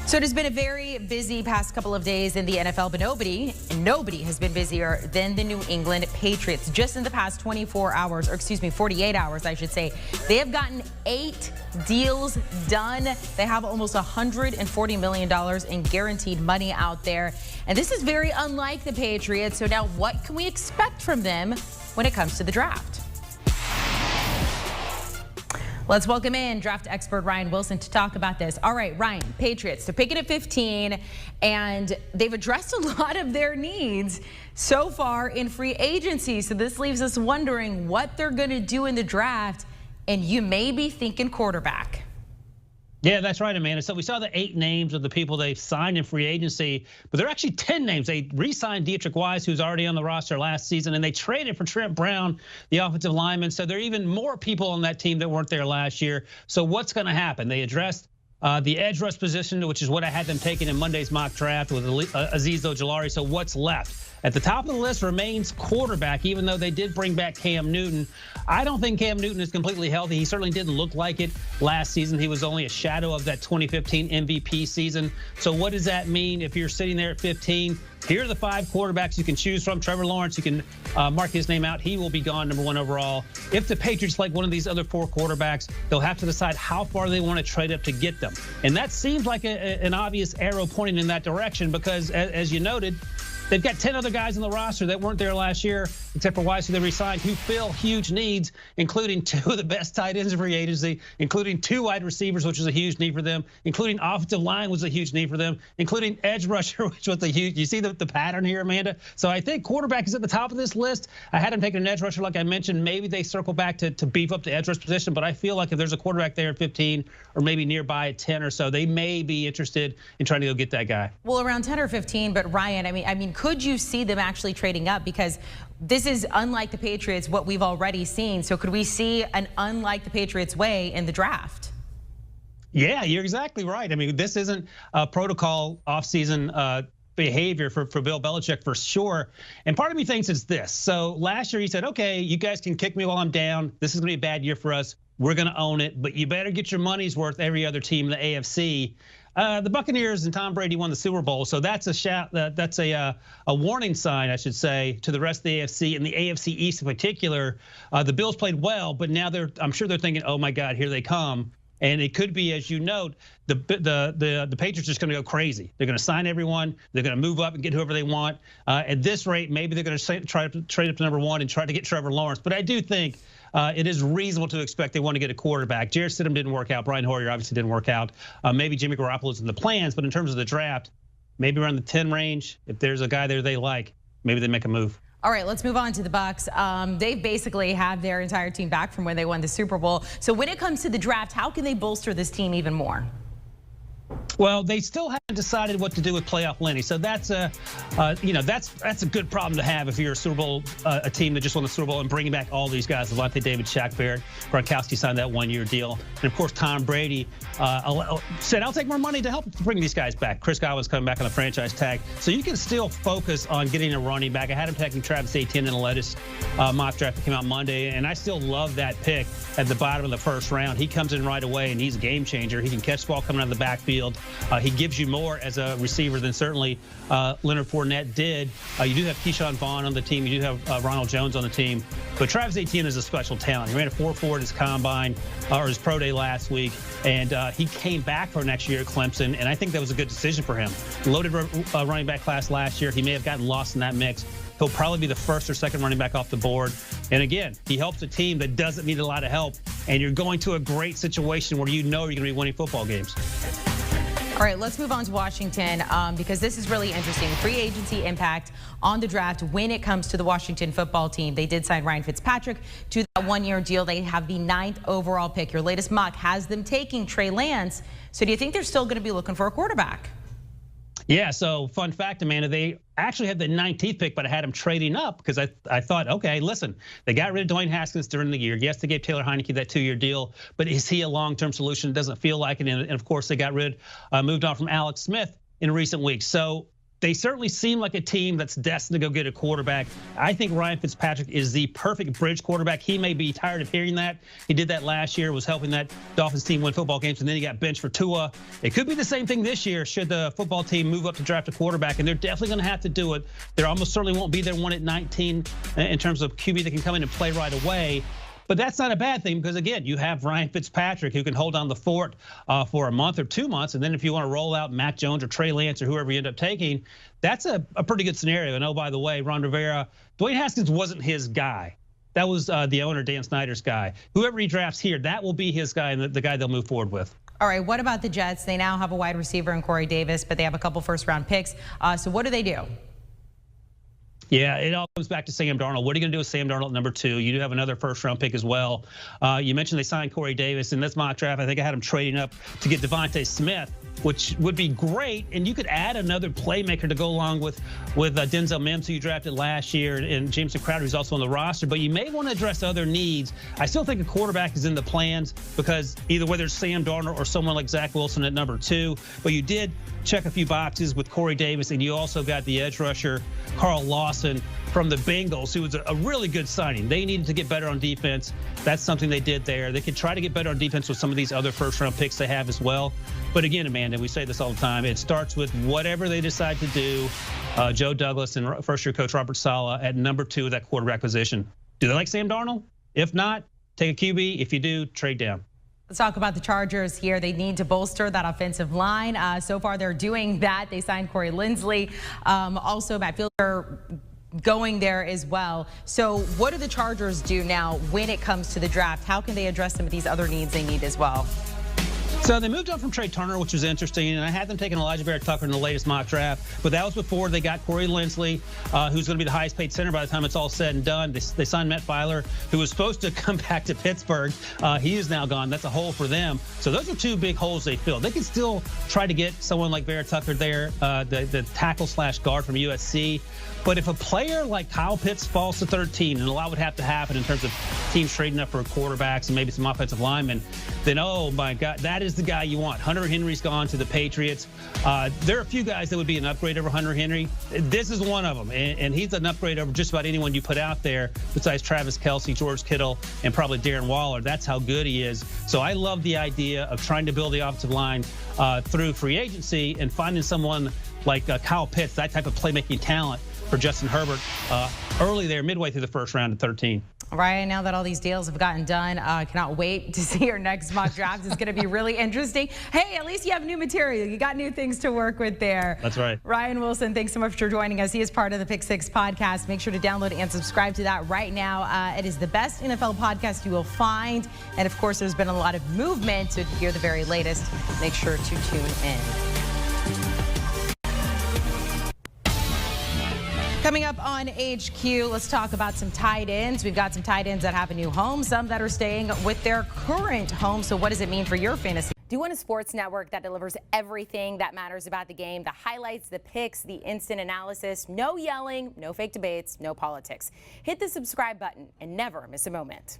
So it has been a very busy past couple of days in the NFL, but nobody has been busier than the New England Patriots. Just in the past 24 hours, or excuse me, 48 hours, I should say, they have gotten 8 deals done. They have almost $140 million in guaranteed money out there. And this is very unlike the Patriots. So now what can we expect from them when it comes to the draft? Let's welcome in draft expert Ryan Wilson to talk about this. All right, Ryan, Patriots, they're picking at 15, and they've addressed a lot of their needs so far in free agency. So this leaves us wondering what they're going to do in the draft, and you may be thinking quarterback. Yeah, that's right, Amanda. So we saw the 8 names of the people they've signed in free agency, but there are actually 10 names. They re-signed Dietrich Wise, who's already on the roster last season, and they traded for Trent Brown, the offensive lineman. So there are even more people on that team that weren't there last year. So what's going to happen? They addressed the edge rush position, which is what I had them taking in Monday's mock draft with Azeez Ojulari. So what's left? At the top of the list remains quarterback, even though they did bring back Cam Newton. I don't think Cam Newton is completely healthy. He certainly didn't look like it last season. He was only a shadow of that 2015 MVP season. So what does that mean if you're sitting there at 15? Here are the 5 quarterbacks you can choose from. Trevor Lawrence, you can mark his name out. He will be gone, #1 overall. If the Patriots like one of these other 4 quarterbacks, they'll have to decide how far they want to trade up to get them. And that seems like an obvious arrow pointing in that direction because, as you noted, they've got 10 other guys on the roster that weren't there last year, except for Wise, who they re-signed, who fill huge needs, including 2 of the best tight ends in free agency, including 2 wide receivers, which is a huge need for them, including offensive line was a huge need for them, including edge rusher, which was a huge. You see the pattern here, Amanda? So I think quarterback is at the top of this list. I had them taking an edge rusher, like I mentioned. Maybe they circle back to beef up the edge rush position, but I feel like if there's a quarterback there at 15 or maybe nearby at 10 or so, they may be interested in trying to go get that guy. Well, around 10 or 15, but Ryan, I mean, could you see them actually trading up? Because this is unlike the Patriots, what we've already seen. So could we see an unlike the Patriots way in the draft? Yeah, you're exactly right. I mean, this isn't a protocol offseason behavior for Bill Belichick for sure. And part of me thinks it's this. So last year he said, okay, you guys can kick me while I'm down. This is going to be a bad year for us. We're going to own it, but you better get your money's worth every other team in the AFC. The Buccaneers and Tom Brady won the Super Bowl, so that's a warning sign, I should say, to the rest of the AFC and the AFC East in particular. The Bills played well, but now I'm sure they're thinking, oh my God, here they come. And it could be, as you note, the Patriots are just going to go crazy. They're going to sign everyone. They're going to move up and get whoever they want. At this rate, maybe they're going to try to trade up to #1 and try to get Trevor Lawrence. But I do think it is reasonable to expect they want to get a quarterback. Jarrett Stidham didn't work out. Brian Hoyer obviously didn't work out. Maybe Jimmy Garoppolo's in the plans. But in terms of the draft, maybe around the 10 range, if there's a guy there they like, maybe they make a move. All right, let's move on to the Bucs. They basically have their entire team back from when they won the Super Bowl. So when it comes to the draft, how can they bolster this team even more? Well, they still haven't decided what to do with playoff Lenny, so that's a good problem to have if you're a Super Bowl a team that just won the Super Bowl and bringing back all these guys. Levante David, Shaq Barrett, Gronkowski signed that 1-year deal, and of course Tom Brady said, "I'll take more money to help bring these guys back." Chris Godwin's coming back on the franchise tag, so you can still focus on getting a running back. I had him taking Travis Etienne in the latest mock draft that came out Monday, and I still love that pick at the bottom of the 1st round. He comes in right away, and he's a game changer. He can catch the ball coming out of the backfield. He gives you more as a receiver than certainly Leonard Fournette did. You do have Keyshawn Vaughn on the team. You do have Ronald Jones on the team. But Travis Etienne is a special talent. He ran a 4.4 at his combine or his pro day last week, and he came back for next year at Clemson, and I think that was a good decision for him. Loaded running back class last year. He may have gotten lost in that mix. He'll probably be the 1st or 2nd running back off the board. And again, he helps a team that doesn't need a lot of help, and you're going to a great situation where you know you're going to be winning football games. All right, let's move on to Washington because this is really interesting. Free agency impact on the draft when it comes to the Washington football team. They did sign Ryan Fitzpatrick to that 1-year deal. They have the 9th overall pick. Your latest mock has them taking Trey Lance. So do you think they're still going to be looking for a quarterback? Yeah, so fun fact, Amanda, they actually had the 19th pick, but I had them trading up because I thought, okay, listen, they got rid of Dwayne Haskins during the year. Yes, they gave Taylor Heineke that 2-year deal, but is he a long-term solution? Doesn't feel like it. And of course, they moved on from Alex Smith in recent weeks. So they certainly seem like a team that's destined to go get a quarterback. I think Ryan Fitzpatrick is the perfect bridge quarterback. He may be tired of hearing that. He did that last year, was helping that Dolphins team win football games, and then he got benched for Tua. It could be the same thing this year should the football team move up to draft a quarterback, and they're definitely going to have to do it. There almost certainly won't be their one at 19 in terms of QB that can come in and play right away. But that's not a bad thing because, again, you have Ryan Fitzpatrick who can hold down the fort for a month or 2 months. And then if you want to roll out Mac Jones or Trey Lance or whoever you end up taking, that's a pretty good scenario. And oh, by the way, Ron Rivera, Dwayne Haskins wasn't his guy. That was the owner, Dan Snyder's guy. Whoever he drafts here, that will be his guy and the guy they'll move forward with. All right, what about the Jets? They now have a wide receiver in Corey Davis, but they have a couple first-round picks. So what do they do? Yeah, it all comes back to Sam Darnold. What are you going to do with Sam Darnold at number 2? You do have another first-round pick as well. You mentioned they signed Corey Davis. In this mock draft, I think I had him trading up to get Devontae Smith, which would be great. And you could add another playmaker to go along with Denzel Mims, who you drafted last year, and Jameson Crowder, who's also on the roster. But you may want to address other needs. I still think a quarterback is in the plans because either whether it's Sam Darnold or someone like Zach Wilson at number 2. But you did check a few boxes with Corey Davis, and you also got the edge rusher, Carl Lawson, from the Bengals, who was a really good signing. They needed to get better on defense. That's something they did there. They could try to get better on defense with some of these other first-round picks they have as well. But again, Amanda, we say this all the time, it starts with whatever they decide to do. Joe Douglas and first-year coach Robert Saleh at number 2 of that quarterback position. Do they like Sam Darnold? If not, take a QB. If you do, trade down. Let's talk about the Chargers here. They need to bolster that offensive line. So far, they're doing that. They signed Corey Linsley. Also, Matt Fielder going there as well. So what do the Chargers do now when it comes to the draft? How can they address some of these other needs they need as well? So they moved on from Trey Turner, which was interesting, and I had them taking Elijah Vera-Tucker in the latest mock draft, but that was before they got Corey Linsley, who's going to be the highest paid center by the time it's all said and done. They signed Matt Filer, who was supposed to come back to Pittsburgh. He is now gone. That's a hole for them. So those are 2 big holes they filled. They can still try to get someone like Vera-Tucker there, the tackle/guard from USC. But if a player like Kyle Pitts falls to 13, and a lot would have to happen in terms of teams trading up for quarterbacks and maybe some offensive linemen, then, oh, my God, that is the guy you want. Hunter Henry's gone to the Patriots. There are a few guys that would be an upgrade over Hunter Henry. This is one of them, and he's an upgrade over just about anyone you put out there besides Travis Kelce, George Kittle, and probably Darren Waller. That's how good he is. So I love the idea of trying to build the offensive line through free agency and finding someone like Kyle Pitts, that type of playmaking talent, for Justin Herbert early there, midway through the first round at 13. Ryan, now that all these deals have gotten done, cannot wait to see your next mock draft. It's going to be really interesting. Hey, at least you have new material. You got new things to work with there. That's right. Ryan Wilson, thanks so much for joining us. He is part of the Pick 6 podcast. Make sure to download and subscribe to that right now. It is the best NFL podcast you will find. And of course, there's been a lot of movement. So to hear the very latest, make sure to tune in. Coming up on HQ, let's talk about some tight ends. We've got some tight ends that have a new home, some that are staying with their current home. So what does it mean for your fantasy? Do you want a sports network that delivers everything that matters about the game? The highlights, the picks, the instant analysis, no yelling, no fake debates, no politics. Hit the subscribe button and never miss a moment.